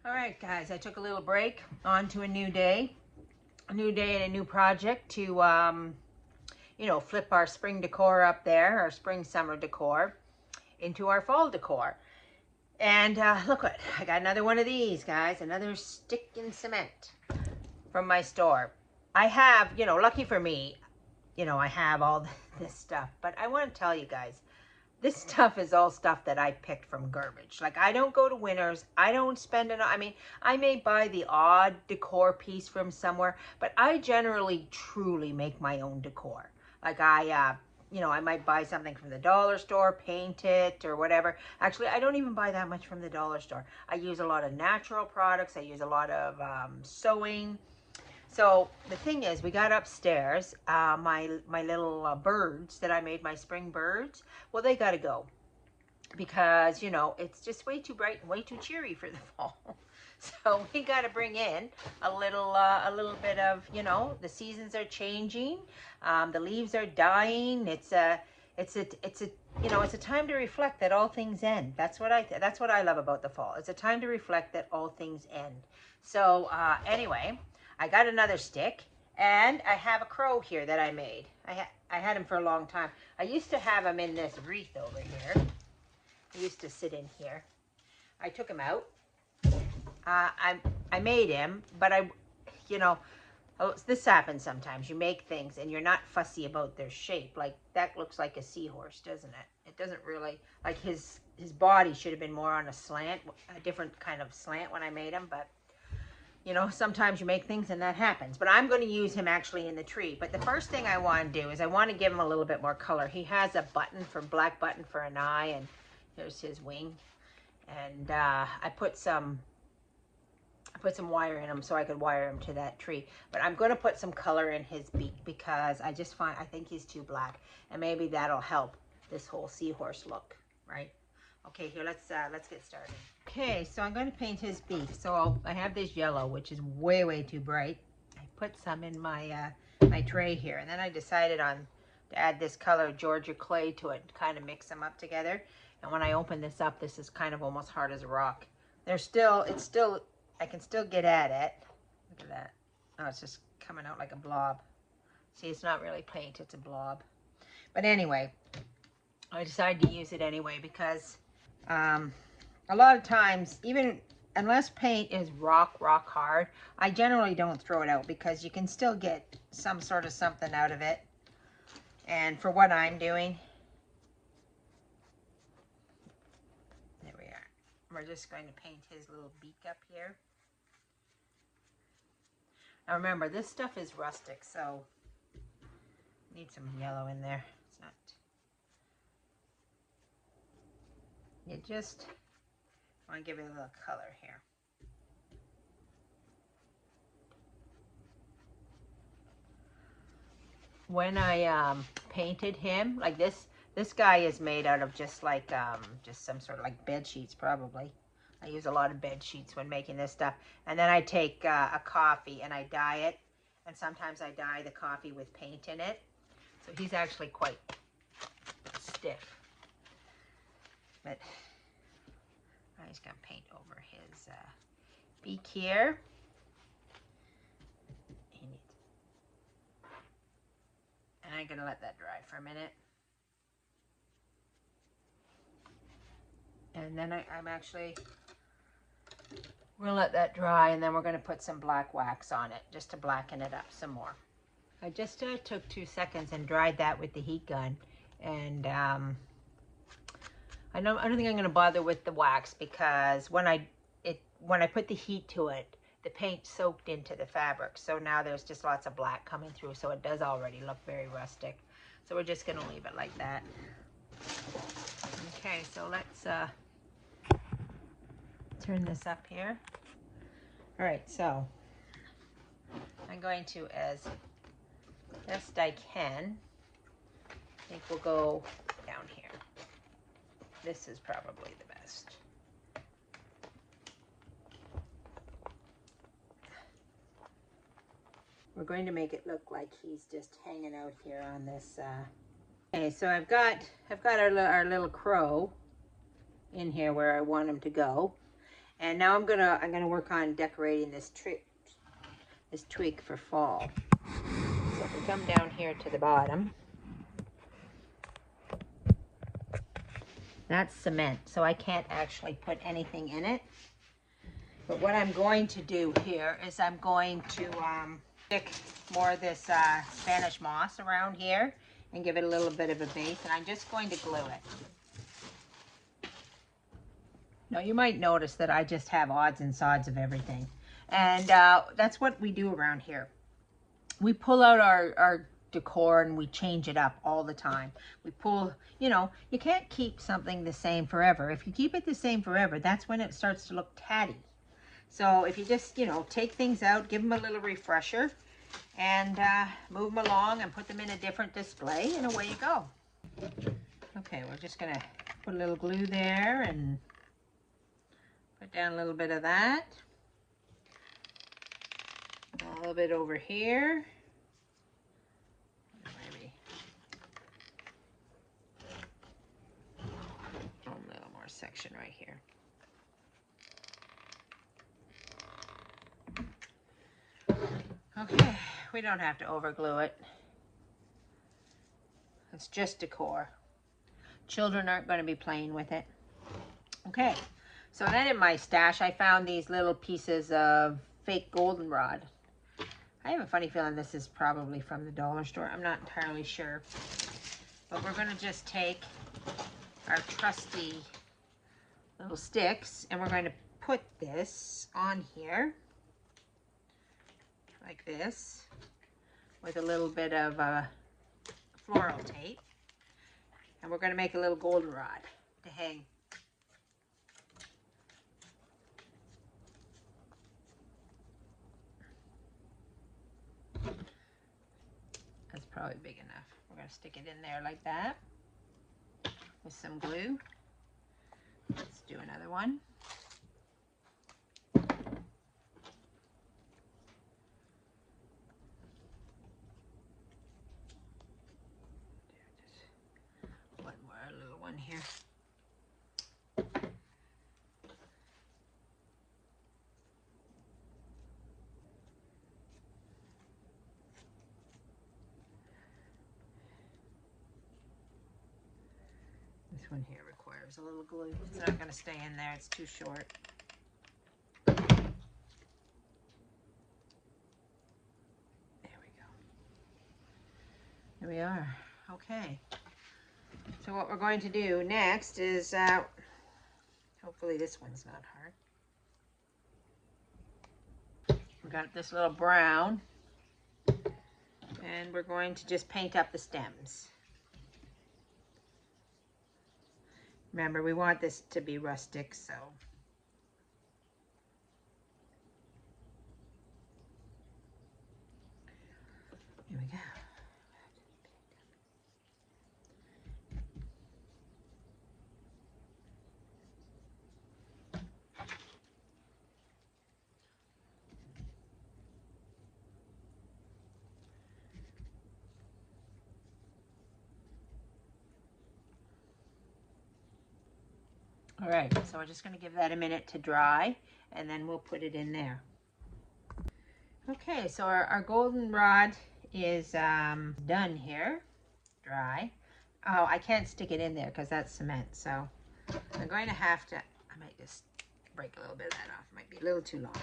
All right, guys, I took a little break. On to a new day and a new project to, flip our spring decor up there, our spring summer decor, into our fall decor. And look what, I got another one of these, guys, another stick in cement from my store. I have, lucky for me, I have all this stuff, but I want to tell you guys, this stuff is all stuff that I picked from garbage. Like, I don't go to Winners. I don't spend it. I mean, I may buy the odd decor piece from somewhere, but I generally, truly make my own decor. Like, I might buy something from the dollar store, paint it or whatever. Actually, I don't even buy that much from the dollar store. I use a lot of natural products. I use a lot of sewing. So the thing is, we got upstairs, my little birds that I made, my spring birds. Well, they got to go because it's just way too bright and way too cheery for the fall. So we got to bring in a little bit of, the seasons are changing, the leaves are dying. It's a time to reflect that all things end. That's what I love about the fall. It's a time to reflect that all things end. So anyway, I got another stick, and I have a crow here that I made. I had him for a long time. I used to have him in this wreath over here. He used to sit in here. I took him out. I made him, but this happens sometimes. You make things and you're not fussy about their shape. Like, that looks like a seahorse, doesn't it? It doesn't really, like, his body should have been more on a slant, a different kind of slant when I made him, but sometimes you make things and that happens. But I'm going to use him actually in the tree. But the first thing I want to do is I want to give him a little bit more color. He has a black button for an eye, and here's his wing. And I put some wire in him so I could wire him to that tree. But I'm going to put some color in his beak because I think he's too black, and maybe that'll help this whole seahorse look, right? Okay, here, let's get started. Okay, so I'm going to paint his beak. So I have this yellow, which is way too bright. I put some in my my tray here, and then I decided to add this color Georgia clay to it, kind of mix them up together. And when I open this up, this is kind of almost hard as a rock. I can still get at it. Look at that. Oh, it's just coming out like a blob. See, it's not really paint, it's a blob. But anyway, I decided to use it anyway because a lot of times, even unless paint is rock hard, I generally don't throw it out because you can still get some sort of something out of it. And for what I'm doing, there we are. We're just going to paint his little beak up here. Now remember, this stuff is rustic, so need some yellow in there. It's not. You just want to give it a little color here. When I painted him, like this guy is made out of just like just some sort of like bed sheets probably. I use a lot of bed sheets when making this stuff. And then I take a coffee and I dye it. And sometimes I dye the coffee with paint in it. So he's actually quite stiff. But I'm just going to paint over his beak here. And I'm going to let that dry for a minute. And then I'm actually, we're going to let that dry, and then we're going to put some black wax on it just to blacken it up some more. I just took 2 seconds and dried that with the heat gun. And I don't think I'm going to bother with the wax because when I put the heat to it, the paint soaked into the fabric. So now there's just lots of black coming through. So it does already look very rustic. So we're just going to leave it like that. Okay, so let's turn this up here. All right, so I'm going to, as best I can, I think we'll go down here. This is probably the best. We're going to make it look like he's just hanging out here on this. Okay, so I've got our little crow in here where I want him to go. And now I'm gonna work on decorating this twig for fall. So if we come down here to the bottom, that's cement, so I can't actually put anything in it. But what I'm going to do here is I'm going to stick more of this Spanish moss around here and give it a little bit of a base, and I'm just going to glue it. Now you might notice that I just have odds and sods of everything, and that's what we do around here. We pull out our decor and we change it up all the time. We pull, you know, you can't keep something the same forever. If you keep it the same forever, that's when it starts to look tatty. So if you just, you know, take things out, give them a little refresher, and move them along and put them in a different display, and away you go. Okay, we're just gonna put a little glue there and put down a little bit of that. A little bit over here. Maybe a little more section right here. Okay, we don't have to over glue it. It's just decor. Children aren't going to be playing with it. Okay, so then in my stash I found these little pieces of fake goldenrod. I have a funny feeling this is probably from the dollar store. I'm not entirely sure. But we're going to just take our trusty little sticks and we're going to put this on here like this with a little bit of floral tape. And we're going to make a little goldenrod to hang. That's probably big enough. We're going to stick it in there like that with some glue. Let's do another one. One more, a little one here. This one here requires a little glue. It's not going to stay in there. It's too short. There we go. There we are. Okay. So what we're going to do next is, hopefully this one's not hard. We got this little brown, and we're going to just paint up the stems. Remember, we want this to be rustic, so. Here we go. All right, so we're just going to give that a minute to dry, and then we'll put it in there. Okay, so our goldenrod is done here, dry. Oh, I can't stick it in there because that's cement, so I'm going to have to, I might just break a little bit of that off. It might be a little too long.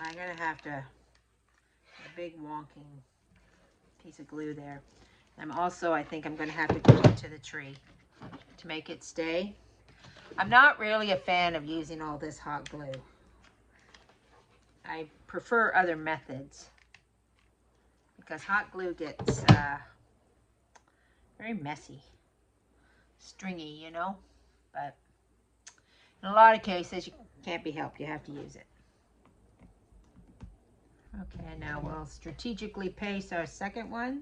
I'm going to have to, a big wonking piece of glue there. I'm also, I think I'm going to have to glue it to the tree to make it stay. I'm not really a fan of using all this hot glue. I prefer other methods because hot glue gets very messy, stringy, you know, but in a lot of cases you can't be helped, you have to use it. Okay, now we'll strategically paste our second one.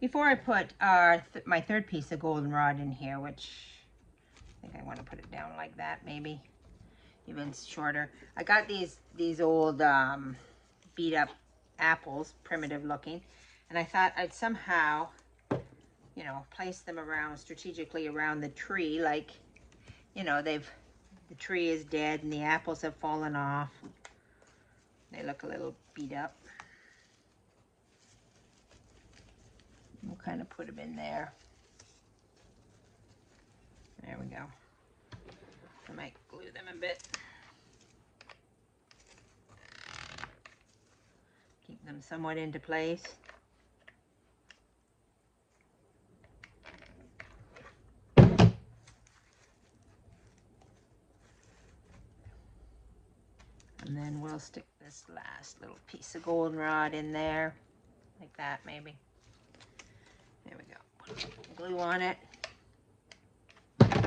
Before I put my third piece of goldenrod in here, which I think want to put it down like that, maybe even shorter. I got these old beat up apples, primitive looking, and I thought I'd somehow, you know, place them around strategically around the tree, like, you know, the tree is dead and the apples have fallen off. They look a little beat up. We'll kind of put them in there. There we go. I might glue them a bit. Keep them somewhat into place. And then we'll stick this last little piece of goldenrod in there, like that maybe. There we go. Put some glue on it. There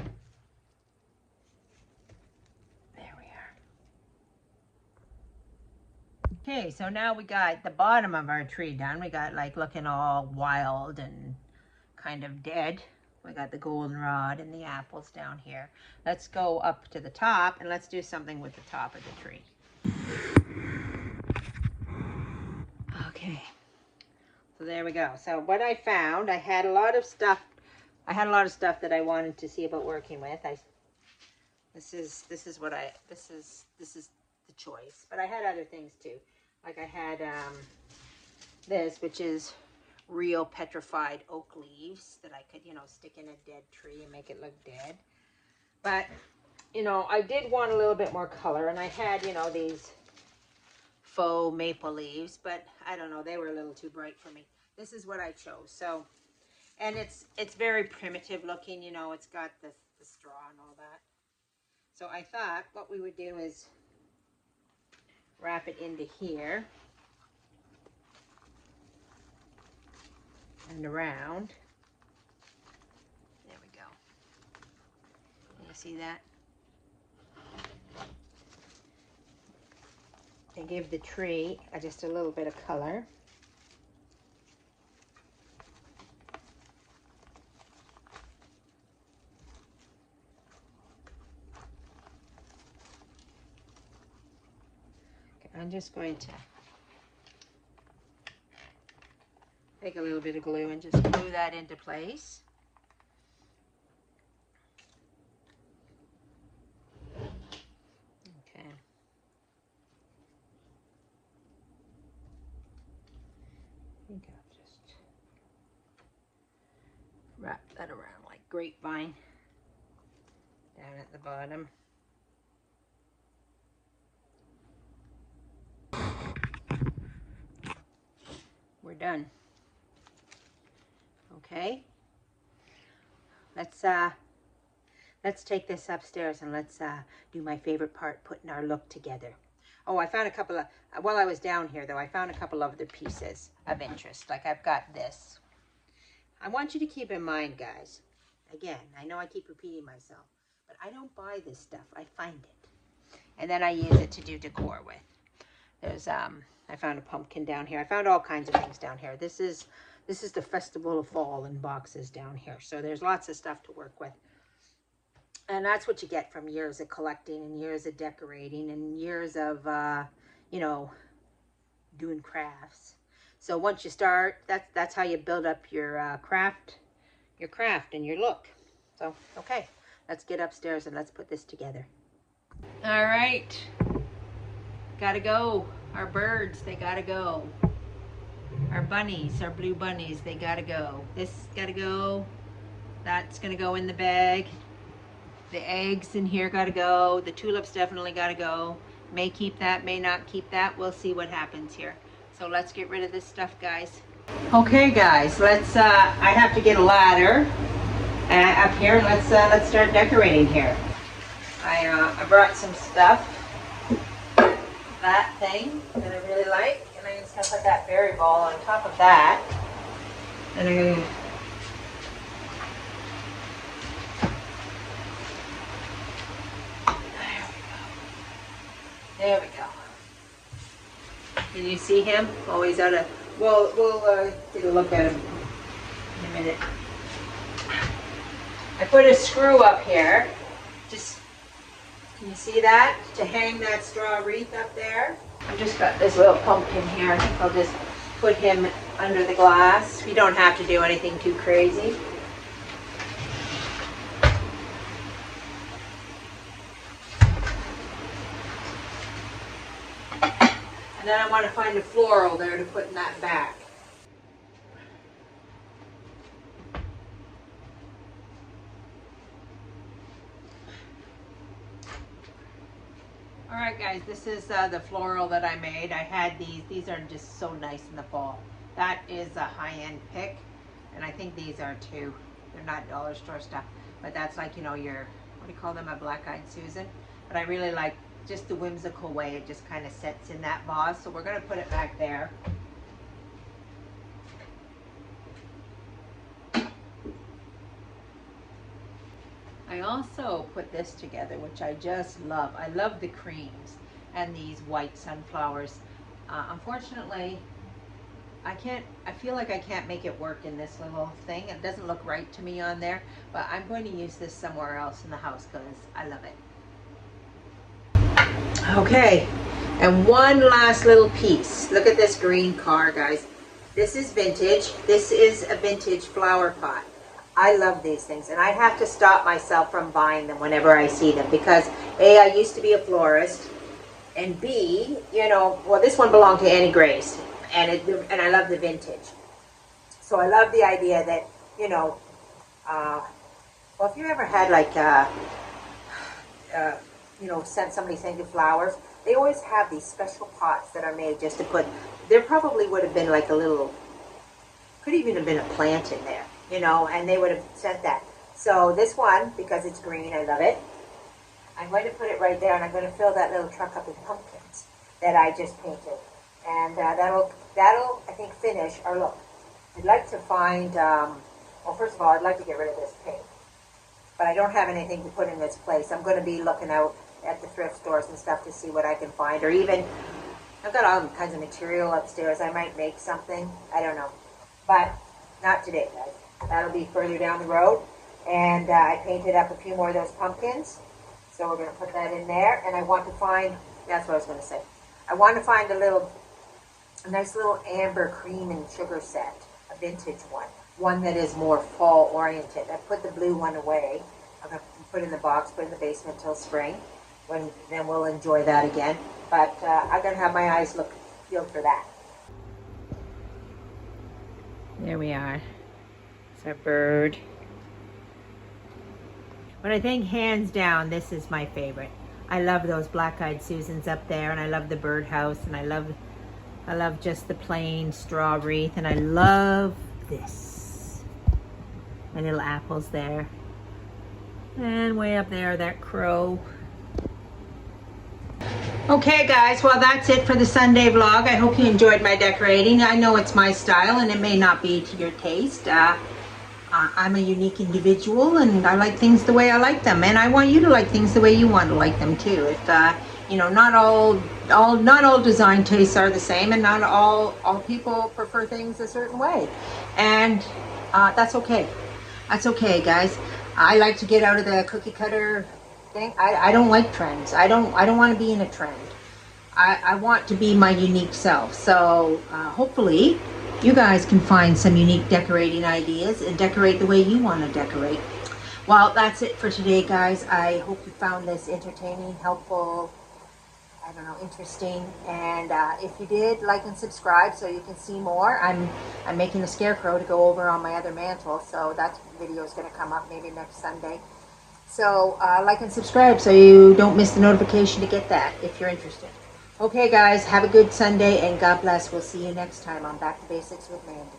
we are. Okay, so now we got the bottom of our tree done. We got like looking all wild and kind of dead. We got the goldenrod and the apples down here. Let's go up to the top and let's do something with the top of the tree. Okay, so there we go. So what I found, I had a lot of stuff that I wanted to see about working with. This is the choice, but I had other things too. Like I had this, which is real petrified oak leaves that I could, you know, stick in a dead tree and make it look dead. But, you know, I did want a little bit more color, and I had, you know, these faux maple leaves, but I don't know, they were a little too bright for me. This is what I chose. So, and it's very primitive looking, you know, it's got the straw and all that. So I thought what we would do is wrap it into here and around. There we go. You see that? And give the tree just a little bit of color. Okay, I'm just going to take a little bit of glue and just glue that into place. Okay. I think I'll just wrap that around like grapevine down at the bottom. We're done. Okay. Let's take this upstairs and let's do my favorite part, putting our look together. Oh, I found a couple of, while I was down here though, I found a couple of other pieces of interest. Like I've got this. I want you to keep in mind, guys, again, I know I keep repeating myself, but I don't buy this stuff. I find it. And then I use it to do decor with. There's, I found a pumpkin down here. I found all kinds of things down here. This is the Festival of Fall in boxes down here. So there's lots of stuff to work with. And that's what you get from years of collecting and years of decorating and years of, you know, doing crafts. So once you start, that's how you build up your craft and your look. So, okay, let's get upstairs and let's put this together. All right, gotta go. Our birds, they gotta go. Our bunnies, our blue bunnies, they gotta go. This gotta go. That's gonna go in the bag. The eggs in here gotta go. The tulips definitely gotta go. May keep that, may not keep that. We'll see what happens here. So let's get rid of this stuff, guys. Okay, guys, let's. I have to get a ladder up here. Let's start decorating here. I brought some stuff. That thing that I really like, and I'm just gonna put that berry ball on top of that. And I'm gonna. There we go. Can you see him? Oh, he's out of. We'll take a look at him in a minute. I put a screw up here Just, can you see that? To hang that straw wreath up there. I've just got this little pumpkin here. I think I'll just put him under the glass. You don't have to do anything too crazy. And then I want to find a floral there to put in that back. Alright guys, this is the floral that I made. I had these are just so nice in the fall. That is a high-end pick, and I think these are too. They're not dollar store stuff, but that's like, you know, your, what do you call them, a black-eyed Susan? But I really like just the whimsical way it just kind of sits in that vase, so we're going to put it back there. I also put this together, which I just love. I love the creams and these white sunflowers. Unfortunately, I feel like I can't make it work in this little thing. It doesn't look right to me on there, but I'm going to use this somewhere else in the house because I love it. Okay, and one last little piece. Look at this green car, guys. This is vintage. This is a vintage flower pot. I love these things, and I have to stop myself from buying them whenever I see them because A, I used to be a florist, and B, you know, well, this one belonged to Annie Grace, and I love the vintage. So I love the idea that, you know, well, if you ever had like, you know, somebody send you flowers, they always have these special pots that are made just to put, there probably would have been like a little, could even have been a plant in there. You know, and they would have sent that. So this one, because it's green, I love it. I'm going to put it right there, and I'm going to fill that little truck up with pumpkins that I just painted. And that'll, I think, finish our look. I'd like to find, well, first of all, I'd like to get rid of this paint. But I don't have anything to put in its place. I'm going to be looking out at the thrift stores and stuff to see what I can find. Or even, I've got all kinds of material upstairs. I might make something. I don't know. But not today, guys. That'll be further down the road. And I painted up a few more of those pumpkins. So we're going to put that in there. And I want to find, that's what I was going to say. I want to find a nice little amber cream and sugar set. A vintage one. One that is more fall oriented. I put the blue one away. I'm going to put it in the box, put it in the basement till spring. Then we'll enjoy that again. But I'm going to have my eyes peeled for that. There we are. It's our bird. But I think hands down, this is my favorite. I love those black-eyed Susans up there, and I love the birdhouse, and I love just the plain straw wreath, and I love this. My little apples there. And way up there, that crow. Okay guys, well that's it for the Sunday vlog. I hope you enjoyed my decorating. I know it's my style and it may not be to your taste. I'm a unique individual and I like things the way I like them, and I want you to like things the way you want to like them too. If you know, not all design tastes are the same, and not all people prefer things a certain way, and that's okay. That's okay, guys. I like to get out of the cookie cutter thing. I don't like trends. I don't want to be in a trend. I want to be my unique self. So hopefully you guys can find some unique decorating ideas and decorate the way you want to decorate. Well, that's it for today, guys. I hope you found this entertaining, helpful, I don't know, interesting. And if you did, like and subscribe so you can see more. I'm making a scarecrow to go over on my other mantle, so that video is going to come up maybe next Sunday. So like and subscribe so you don't miss the notification to get that if you're interested. Okay guys, have a good Sunday and God bless. We'll see you next time on Back to Basics with Mandy.